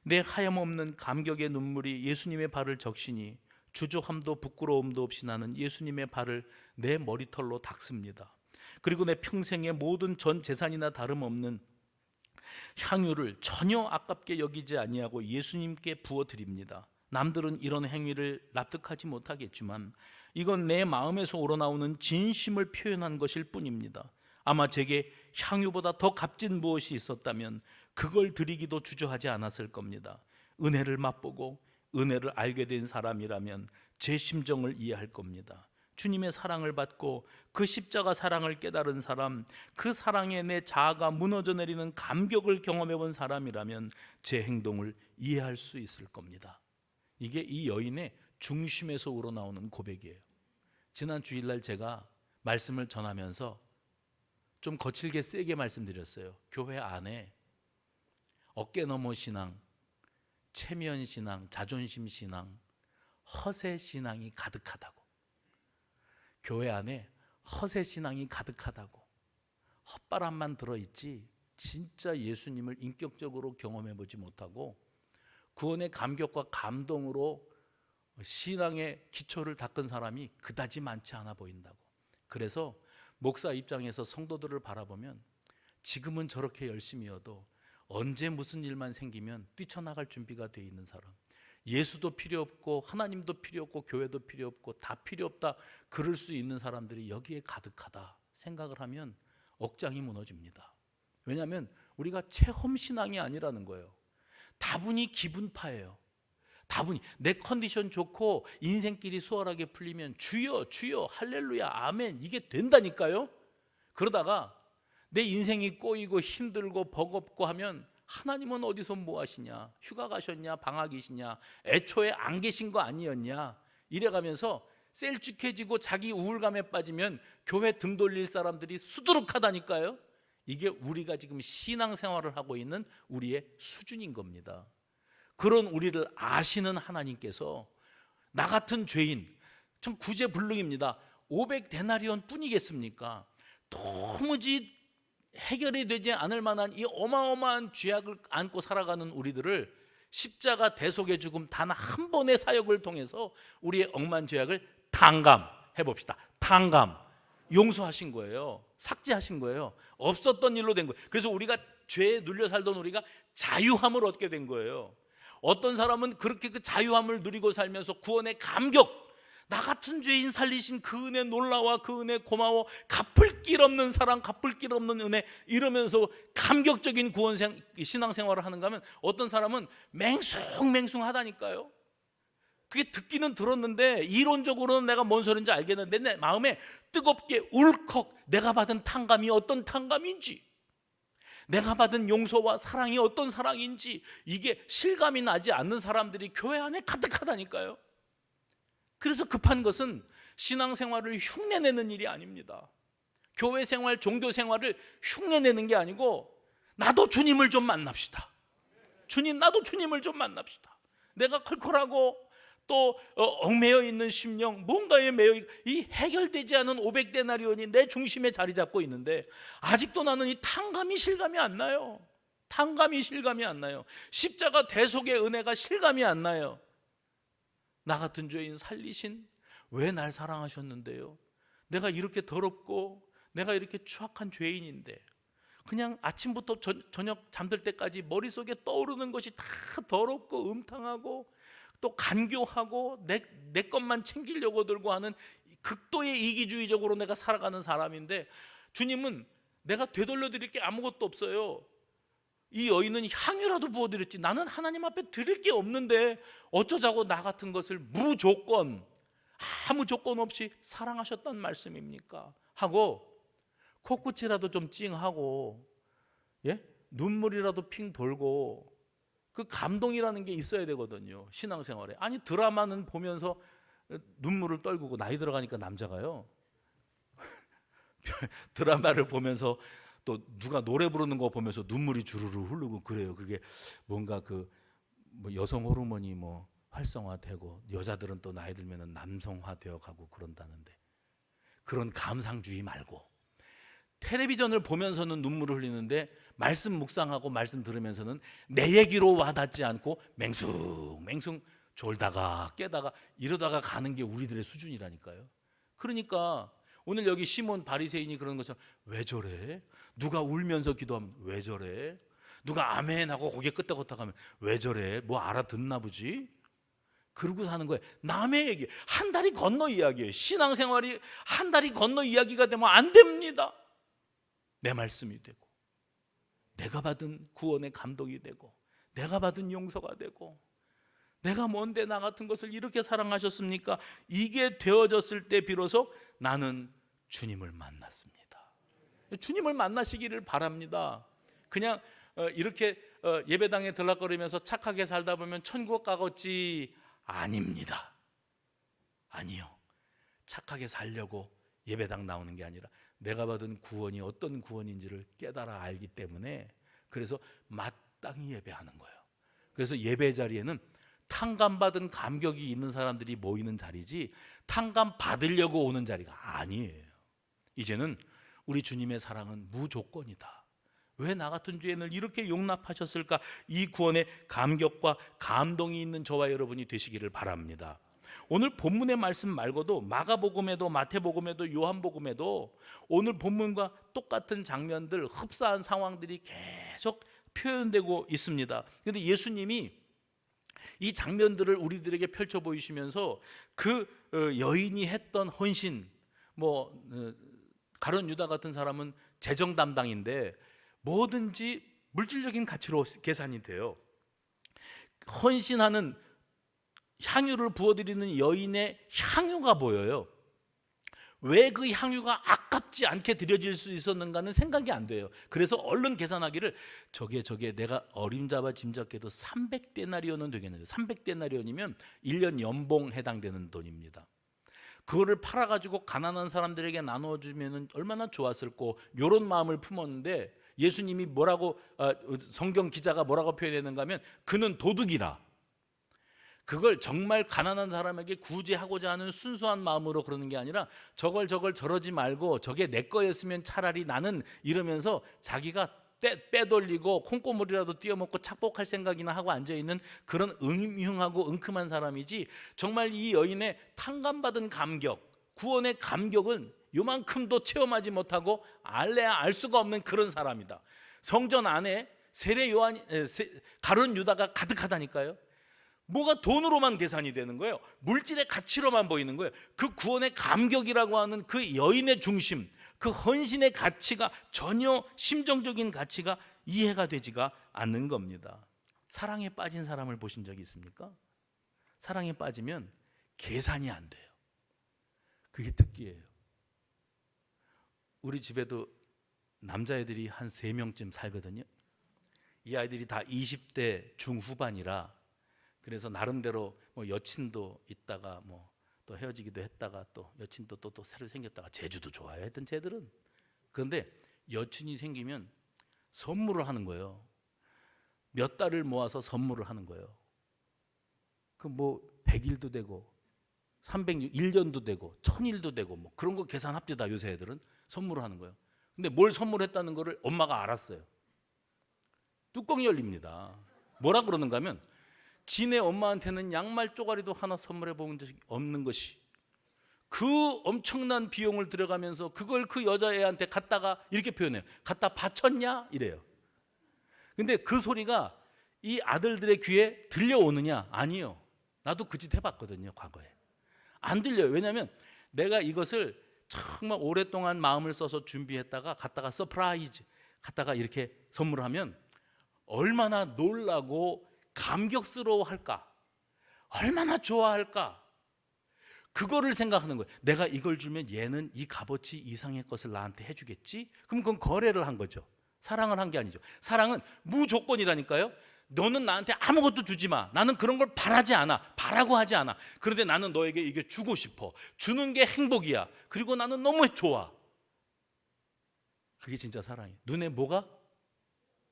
내 하염없는 감격의 눈물이 예수님의 발을 적시니 주저함도 부끄러움도 없이 나는 예수님의 발을 내 머리털로 닦습니다. 그리고 내 평생의 모든 전 재산이나 다름없는 향유를 전혀 아깝게 여기지 아니하고 예수님께 부어드립니다. 남들은 이런 행위를 납득하지 못하겠지만 이건 내 마음에서 우러나오는 진심을 표현한 것일 뿐입니다. 아마 제게 향유보다 더 값진 무엇이 있었다면 그걸 드리기도 주저하지 않았을 겁니다. 은혜를 맛보고 은혜를 알게 된 사람이라면 제 심정을 이해할 겁니다. 주님의 사랑을 받고 그 십자가 사랑을 깨달은 사람, 그 사랑에 내 자아가 무너져 내리는 감격을 경험해 본 사람이라면 제 행동을 이해할 수 있을 겁니다. 이게 이 여인의 중심에서 우러나오는 고백이에요. 지난 주일날 제가 말씀을 전하면서 좀 거칠게 세게 말씀드렸어요. 교회 안에 어깨너머 신앙, 체면 신앙, 자존심 신앙, 허세 신앙이 가득하다고. 교회 안에 허세 신앙이 가득하다고. 헛바람만 들어있지 진짜 예수님을 인격적으로 경험해 보지 못하고 구원의 감격과 감동으로 신앙의 기초를 닦은 사람이 그다지 많지 않아 보인다고. 그래서 목사 입장에서 성도들을 바라보면 지금은 저렇게 열심히여도 언제 무슨 일만 생기면 뛰쳐나갈 준비가 돼 있는 사람, 예수도 필요 없고 하나님도 필요 없고 교회도 필요 없고 다 필요 없다 그럴 수 있는 사람들이 여기에 가득하다 생각을 하면 억장이 무너집니다. 왜냐하면 우리가 체험신앙이 아니라는 거예요. 다분히 기분파예요. 다분히 내 컨디션 좋고 인생길이 수월하게 풀리면 주여 주여 할렐루야 아멘 이게 된다니까요. 그러다가 내 인생이 꼬이고 힘들고 버겁고 하면 하나님은 어디서 뭐 하시냐, 휴가 가셨냐, 방학이시냐, 애초에 안 계신 거 아니었냐 이래가면서 셀쭉해지고 자기 우울감에 빠지면 교회 등 돌릴 사람들이 수두룩하다니까요. 이게 우리가 지금 신앙생활을 하고 있는 우리의 수준인 겁니다. 그런 우리를 아시는 하나님께서 나 같은 죄인, 참 구제불능입니다. 500데나리온 뿐이겠습니까? 도무지 해결이 되지 않을 만한 이 어마어마한 죄악을 안고 살아가는 우리들을 십자가 대속의 죽음 단 한 번의 사역을 통해서 우리의 억만 죄악을 탕감해 봅시다. 탕감, 용서하신 거예요. 삭제하신 거예요. 없었던 일로 된 거예요. 그래서 우리가 죄에 눌려 살던 우리가 자유함을 얻게 된 거예요. 어떤 사람은 그렇게 그 자유함을 누리고 살면서 구원의 감격, 나 같은 죄인 살리신 그 은혜 놀라워, 그 은혜 고마워, 갚을 길 없는 사랑, 갚을 길 없는 은혜 이러면서 감격적인 신앙생활을 하는가 하면 어떤 사람은 맹숭맹숭하다니까요. 그게 듣기는 들었는데 이론적으로는 내가 뭔 소리인지 알겠는데 내 마음에 뜨겁게 울컥 내가 받은 탕감이 어떤 탕감인지, 내가 받은 용서와 사랑이 어떤 사랑인지 이게 실감이 나지 않는 사람들이 교회 안에 가득하다니까요. 그래서 급한 것은 신앙생활을 흉내내는 일이 아닙니다. 교회 생활, 종교 생활을 흉내내는 게 아니고 나도 주님을 좀 만납시다. 주님, 나도 주님을 좀 만납시다. 내가 컬컬하고 또 얽매여 있는 심령, 뭔가에 매여 이 해결되지 않은 500데나리온이 내 중심에 자리 잡고 있는데 아직도 나는 이 탕감이 실감이 안 나요. 탕감이 실감이 안 나요. 십자가 대속의 은혜가 실감이 안 나요. 나 같은 죄인 살리신, 왜 날 사랑하셨는데요? 내가 이렇게 더럽고 내가 이렇게 추악한 죄인인데 그냥 아침부터 저녁 잠들 때까지 머릿속에 떠오르는 것이 다 더럽고 음탕하고 또 간교하고 내 것만 챙기려고 들고 하는 극도의 이기주의적으로 내가 살아가는 사람인데 주님은 내가 되돌려 드릴 게 아무것도 없어요. 이 여인은 향유라도 부어드렸지 나는 하나님 앞에 드릴 게 없는데 어쩌자고 나 같은 것을 무조건 아무 조건 없이 사랑하셨단 말씀입니까? 하고 코끝이라도 좀 찡하고 눈물이라도 핑 돌고 그 감동이라는 게 있어야 되거든요. 신앙생활에. 아니 드라마는 보면서 눈물을 떨구고 나이 들어가니까 남자가요 드라마를 보면서 또 누가 노래 부르는 거 보면서 눈물이 주르르 흐르고 그래요. 그게 뭔가 뭐 여성 호르몬이 뭐 활성화되고 여자들은 또 나이 들면은 남성화되어 가고 그런다는데 그런 감상주의 말고 텔레비전을 보면서는 눈물을 흘리는데 말씀 묵상하고 말씀 들으면서는 내 얘기로 와닿지 않고 맹숭맹숭 졸다가 깨다가 이러다가 가는 게 우리들의 수준이라니까요. 그러니까 오늘 여기 시몬 바리새인이 그러는 것처럼 왜 저래? 누가 울면서 기도하면 왜 저래? 누가 아멘 하고 고개 끄덕끄덕하면 왜 저래? 뭐 알아듣나 보지? 그러고 사는 거예요. 남의 얘기, 한 다리 건너 이야기예요. 신앙생활이 한 다리 건너 이야기가 되면 안 됩니다. 내 말씀이 되고 내가 받은 구원의 감동이 되고 내가 받은 용서가 되고 내가 뭔데 나 같은 것을 이렇게 사랑하셨습니까? 이게 되어졌을 때 비로소 나는 주님을 만났습니다. 주님을 만나시기를 바랍니다. 그냥 이렇게 예배당에 들락거리면서 착하게 살다 보면 천국 가겠지 아닙니다. 아니요. 착하게 살려고 예배당 나오는 게 아니라 내가 받은 구원이 어떤 구원인지를 깨달아 알기 때문에 그래서 마땅히 예배하는 거예요. 그래서 예배 자리에는 탕감받은 감격이 있는 사람들이 모이는 자리지 탕감 받으려고 오는 자리가 아니에요. 이제는 우리 주님의 사랑은 무조건이다. 왜 나 같은 죄인을 이렇게 용납하셨을까? 이 구원에 감격과 감동이 있는 저와 여러분이 되시기를 바랍니다. 오늘 본문의 말씀 말고도 마가복음에도 마태복음에도 요한복음에도 오늘 본문과 똑같은 장면들, 흡사한 상황들이 계속 표현되고 있습니다. 그런데 예수님이 이 장면들을 우리들에게 펼쳐 보이시면서 그 여인이 했던 헌신, 가룟 유다 같은 사람은 재정 담당인데 뭐든지 물질적인 가치로 계산이 돼요. 헌신하는 향유를 부어드리는 여인의 향유가 보여요. 왜 그 향유가 아깝지 않게 드려질 수 있었는가는 생각이 안 돼요. 그래서 얼른 계산하기를 저게 내가 어림잡아 짐작해도 300데나리온은 되겠는데, 300데나리온이면 1년 연봉 해당되는 돈입니다. 그거를 팔아가지고 가난한 사람들에게 나눠주면 얼마나 좋았을꼬, 이런 마음을 품었는데 예수님이 성경 기자가 뭐라고 표현했는가 하면 그는 도둑이라. 그걸 정말 가난한 사람에게 구제하고자 하는 순수한 마음으로 그러는 게 아니라 저걸 저러지 말고 저게 내 거였으면 차라리 나는, 이러면서 자기가 빼돌리고 콩고물이라도 띄어먹고 착복할 생각이나 하고 앉아있는 그런 음흉하고 은큼한 사람이지, 정말 이 여인의 탕감받은 감격, 구원의 감격은 요만큼도 체험하지 못하고 알래야 알 수가 없는 그런 사람이다. 성전 안에 가룟 유다가 가득하다니까요. 뭐가 돈으로만 계산이 되는 거예요. 물질의 가치로만 보이는 거예요. 그 구원의 감격이라고 하는 그 여인의 중심, 그 헌신의 가치가 전혀 심정적인 가치가 이해가 되지가 않는 겁니다. 사랑에 빠진 사람을 보신 적이 있습니까? 사랑에 빠지면 계산이 안 돼요. 그게 특기예요. 우리 집에도 남자애들이 한 3명쯤 살거든요. 이 아이들이 다 20대 중후반이라, 그래서 나름대로 여친도 있다가 또 헤어지기도 했다가 또 여친도 또 새로 생겼다가 제주도 좋아요 했던 쟤들은. 그런데 여친이 생기면 선물을 하는 거예요. 몇 달을 모아서 선물을 하는 거예요. 100일도 되고 301년도 되고 1000일도 되고 그런 거 계산합디다. 요새 애들은 선물을 하는 거예요. 근데 뭘 선물했다는 거를 엄마가 알았어요. 뚜껑이 열립니다. 뭐라 그러는가 하면 지네 엄마한테는 양말 쪼가리도 하나 선물해 본 적이 없는 것이, 그 엄청난 비용을 들여가면서 그걸 그 여자애한테 갖다가 이렇게 표현해요. 갖다 바쳤냐? 이래요. 근데 그 소리가 이 아들들의 귀에 들려오느냐? 아니요. 나도 그 짓 해봤거든요, 과거에. 안 들려요. 왜냐하면 내가 이것을 정말 오랫동안 마음을 써서 준비했다가 갖다가 서프라이즈, 갖다가 이렇게 선물하면 얼마나 놀라고 감격스러워할까, 얼마나 좋아할까, 그거를 생각하는 거예요. 내가 이걸 주면 얘는 이 값어치 이상의 것을 나한테 해주겠지? 그럼 그건 거래를 한 거죠. 사랑을 한 게 아니죠. 사랑은 무조건이라니까요. 너는 나한테 아무것도 주지 마. 나는 그런 걸 바라지 않아. 바라고 하지 않아. 그런데 나는 너에게 이게 주고 싶어. 주는 게 행복이야. 그리고 나는 너무 좋아. 그게 진짜 사랑이에요. 눈에 뭐가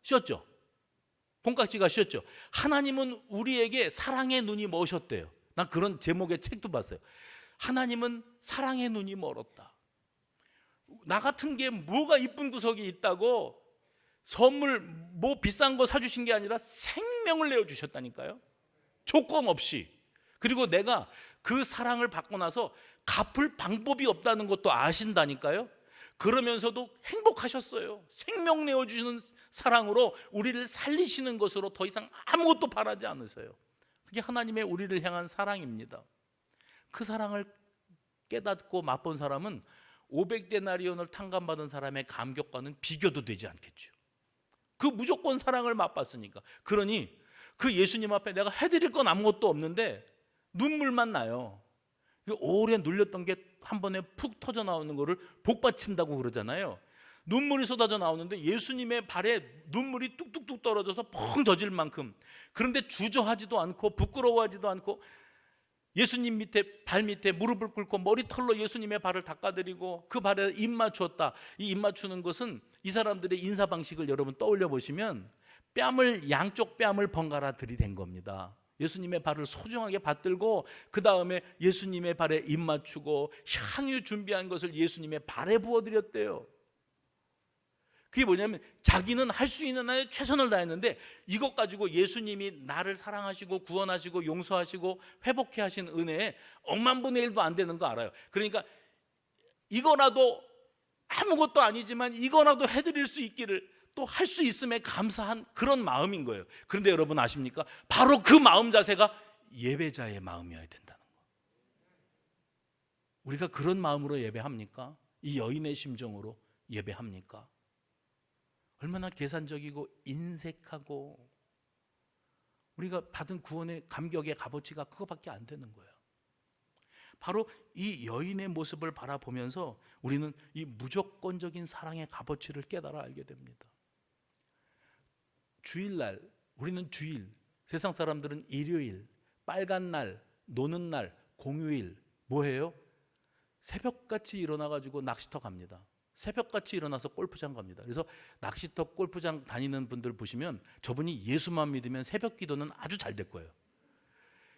씌었죠? 콩깍지가 씌었죠. 하나님은 우리에게 사랑의 눈이 머셨대요. 난 그런 제목의 책도 봤어요. 하나님은 사랑의 눈이 멀었다. 나 같은 게 뭐가 이쁜 구석이 있다고 선물 비싼 거 사주신 게 아니라 생명을 내어주셨다니까요. 조건 없이. 그리고 내가 그 사랑을 받고 나서 갚을 방법이 없다는 것도 아신다니까요. 그러면서도 행복하셨어요. 생명 내어주시는 사랑으로 우리를 살리시는 것으로 더 이상 아무것도 바라지 않으세요. 그게 하나님의 우리를 향한 사랑입니다. 그 사랑을 깨닫고 맛본 사람은 500데나리온을 탕감받은 사람의 감격과는 비교도 되지 않겠죠. 그 무조건 사랑을 맛봤으니까. 그러니 그 예수님 앞에 내가 해드릴 건 아무것도 없는데 눈물만 나요. 오래 눌렸던 게 한 번에 푹 터져 나오는 거를 복받친다고 그러잖아요. 눈물이 쏟아져 나오는데 예수님의 발에 눈물이 뚝뚝뚝 떨어져서 펑 젖을 만큼. 그런데 주저하지도 않고 부끄러워하지도 않고 예수님 발 밑에 무릎을 꿇고 머리털로 예수님의 발을 닦아드리고 그 발에 입 맞추었다. 이 입 맞추는 것은 이 사람들의 인사 방식을 여러분 떠올려 보시면 양쪽 뺨을 번갈아 들이댄 겁니다. 예수님의 발을 소중하게 받들고 그 다음에 예수님의 발에 입 맞추고 향유 준비한 것을 예수님의 발에 부어드렸대요. 그게 뭐냐면 자기는 할 수 있는 한에 최선을 다했는데 이것 가지고 예수님이 나를 사랑하시고 구원하시고 용서하시고 회복해 하신 은혜에 억만분의 1도 안 되는 거 알아요. 그러니까 이거라도 아무것도 아니지만 이거라도 해드릴 수 있기를 또 할 수 있음에 감사한 그런 마음인 거예요. 그런데 여러분 아십니까? 바로 그 마음 자세가 예배자의 마음이어야 된다는 거예요. 우리가 그런 마음으로 예배합니까? 이 여인의 심정으로 예배합니까? 얼마나 계산적이고 인색하고 우리가 받은 구원의 감격의 값어치가 그거밖에 안 되는 거예요. 바로 이 여인의 모습을 바라보면서 우리는 이 무조건적인 사랑의 값어치를 깨달아 알게 됩니다. 주일날, 우리는 주일, 세상 사람들은 일요일, 빨간 날, 노는 날, 공휴일 뭐해요? 새벽같이 일어나가지고 낚시터 갑니다. 새벽같이 일어나서 골프장 갑니다. 그래서 낚시터 골프장 다니는 분들 보시면 저분이 예수만 믿으면 새벽 기도는 아주 잘 될 거예요.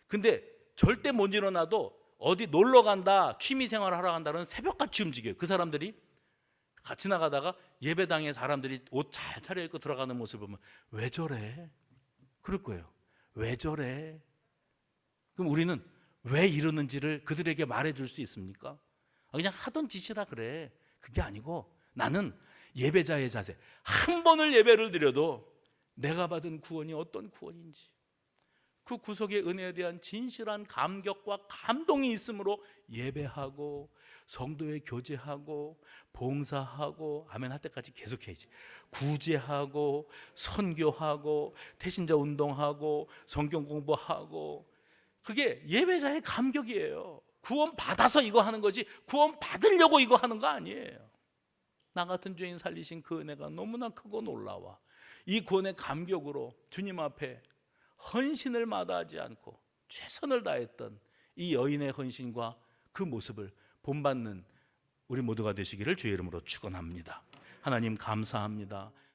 근데 절대 못 일어나도 어디 놀러 간다, 취미 생활을 하러 간다는 새벽같이 움직여요. 그 사람들이 같이 나가다가 예배당에 사람들이 옷 잘 차려입고 들어가는 모습을 보면 왜 저래? 그럴 거예요. 왜 저래? 그럼 우리는 왜 이러는지를 그들에게 말해줄 수 있습니까? 그냥 하던 짓이라 그래. 그게 아니고 나는 예배자의 자세, 한 번을 예배를 드려도 내가 받은 구원이 어떤 구원인지 그 구속의 은혜에 대한 진실한 감격과 감동이 있으므로 예배하고 성도의 교제하고 봉사하고 아멘 할 때까지 계속해야지. 구제하고 선교하고 태신자 운동하고 성경 공부하고 그게 예배자의 감격이에요. 구원 받아서 이거 하는 거지 구원 받으려고 이거 하는 거 아니에요. 나 같은 죄인 살리신 그 은혜가 너무나 크고 놀라워. 이 구원의 감격으로 주님 앞에 헌신을 마다하지 않고 최선을 다했던 이 여인의 헌신과 그 모습을 본받는 우리 모두가 되시기를 주의 이름으로 축원합니다. 하나님 감사합니다.